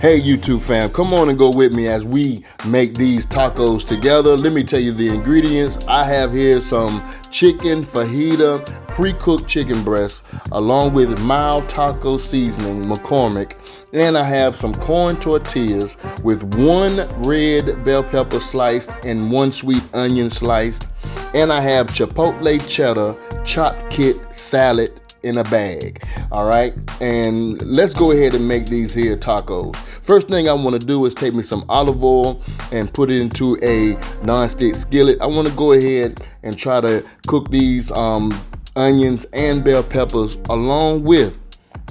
Hey YouTube fam, come on and go with me as we make these tacos together. Let me tell you the ingredients. I have here some chicken fajita, pre-cooked chicken breast, along with mild taco seasoning, McCormick, and I have some corn tortillas with 1 red bell pepper sliced and 1 sweet onion sliced, and I have Chipotle cheddar chopped kit salad in a bag. All right, and let's go ahead and make these here tacos. First thing I want to do is take me some olive oil and put it into a non-stick skillet. I want to go ahead and try to cook these onions and bell peppers along with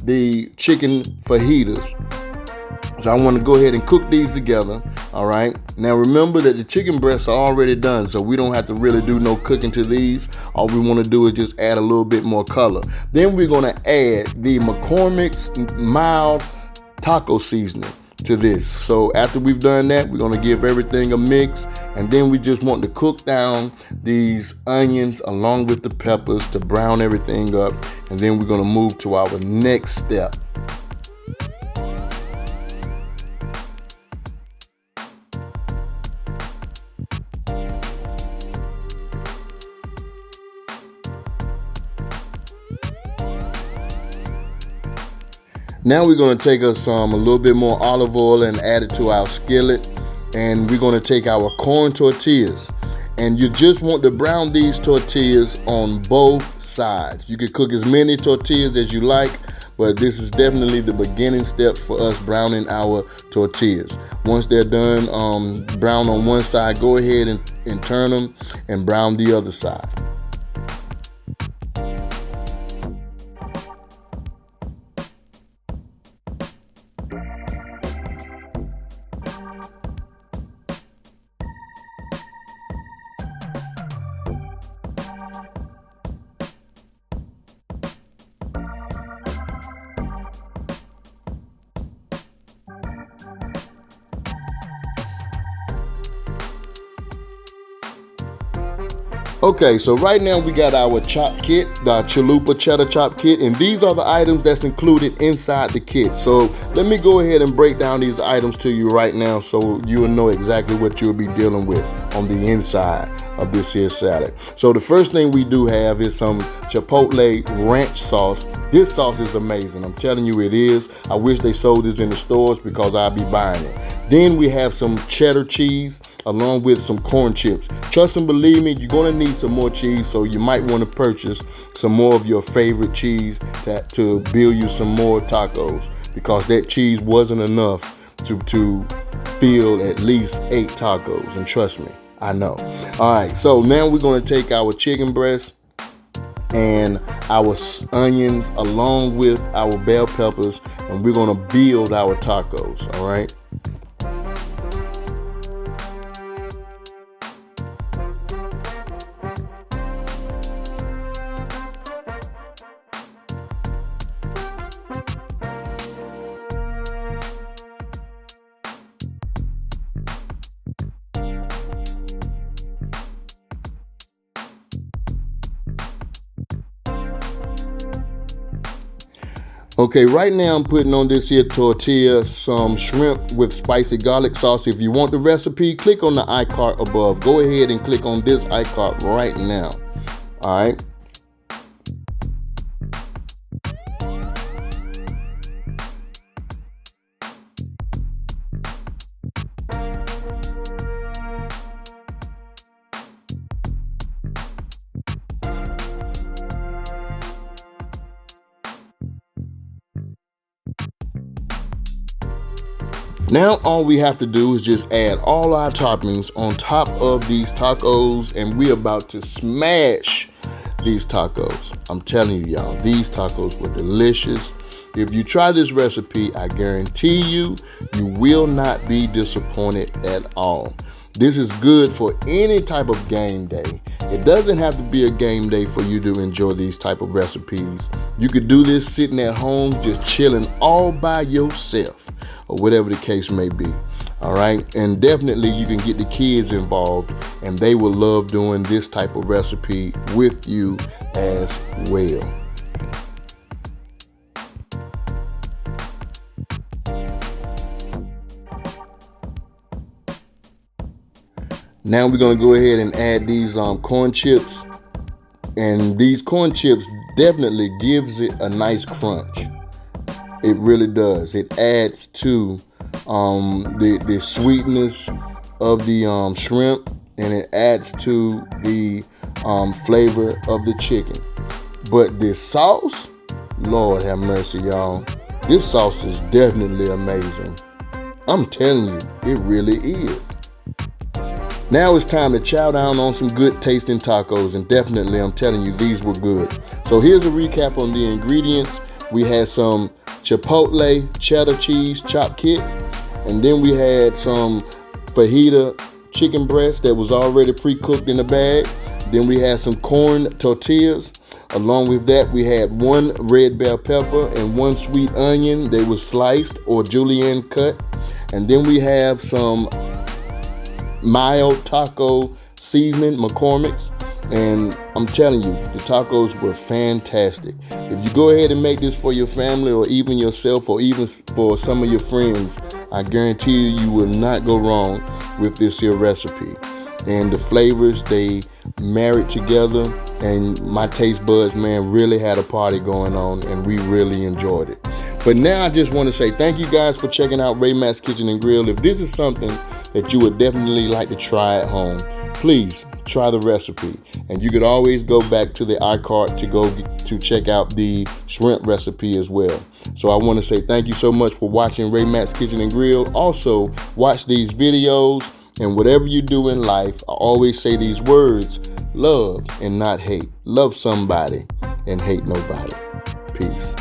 the chicken fajitas. So I want to go ahead and cook these together. All right, now remember that the chicken breasts are already done, so we don't have to really do no cooking to these. All we want to do is just add a little bit more color. Then we're going to add the McCormick's mild taco seasoning to this. So after we've done that, we're going to give everything a mix, and then we just want to cook down these onions along with the peppers to brown everything up, and then we're going to move to our next step. Now we're going to take us a little bit more olive oil and add it to our skillet, and we're going to take our corn tortillas, and you just want to brown these tortillas on both sides. You can cook as many tortillas as you like, but this is definitely the beginning steps for us browning our tortillas. Once they're done brown on one side, go ahead and turn them and brown the other side. Okay, so right now we got our chop kit, the chalupa cheddar chop kit, and these are the items that's included inside the kit. So let me go ahead and break down these items to you right now so you will know exactly what you'll be dealing with on the inside of this here salad. So the first thing we do have is some Chipotle ranch sauce. This sauce is amazing, I'm telling you it is. I wish they sold this in the stores because I'll be buying it. Then we have some cheddar cheese along with some corn chips. Trust and believe me, you're gonna need some more cheese, so you might want to purchase some more of your favorite cheese to build you some more tacos, because that cheese wasn't enough to fill at least 8 tacos, and trust me, I know. All right, so now we're gonna take our chicken breast and our onions along with our bell peppers, and we're gonna build our tacos. All right. Okay, right now I'm putting on this here tortilla some shrimp with spicy garlic sauce. If you want the recipe, click on the iCard above. Go ahead and click on this iCard right now. All right. Now all we have to do is just add all our toppings on top of these tacos, and we're about to smash these tacos. I'm telling you, y'all, these tacos were delicious. If you try this recipe, I guarantee you will not be disappointed at all. This is good for any type of game day. It doesn't have to be a game day for you to enjoy these type of recipes. You could do this sitting at home, just chilling all by yourself, or whatever the case may be. All right, and definitely you can get the kids involved, and they will love doing this type of recipe with you as well. Now we're gonna go ahead and add these corn chips, and these corn chips definitely gives it a nice crunch. It really does. It adds to the sweetness of the shrimp, and it adds to the flavor of the chicken. But this sauce, Lord have mercy, y'all. This sauce is definitely amazing. I'm telling you, it really is. Now it's time to chow down on some good tasting tacos, and definitely I'm telling you, these were good. So here's a recap on the ingredients. We had some Chipotle cheddar cheese chopped kit, and then we had some fajita chicken breast that was already pre-cooked in a bag. Then we had some corn tortillas. Along with that, we had 1 red bell pepper and 1 sweet onion. They were sliced or julienne cut. And then we have some mild taco seasoning, McCormick's. And I'm telling you, the tacos were fantastic. If you go ahead and make this for your family, or even yourself, or even for some of your friends, I guarantee you will not go wrong with this here recipe. And the flavors, they married together, and my taste buds, man, really had a party going on, and we really enjoyed it. But now I just want to say thank you guys for checking out Ray Mack's Kitchen and Grill. If this is something that you would definitely like to try at home, please try the recipe. And you could always go back to the iCart to check out the shrimp recipe as well. So I want to say thank you so much for watching Ray Mack's Kitchen and Grill. Also, watch these videos, and whatever you do in life, I always say these words: love and not hate. Love somebody and hate nobody. Peace.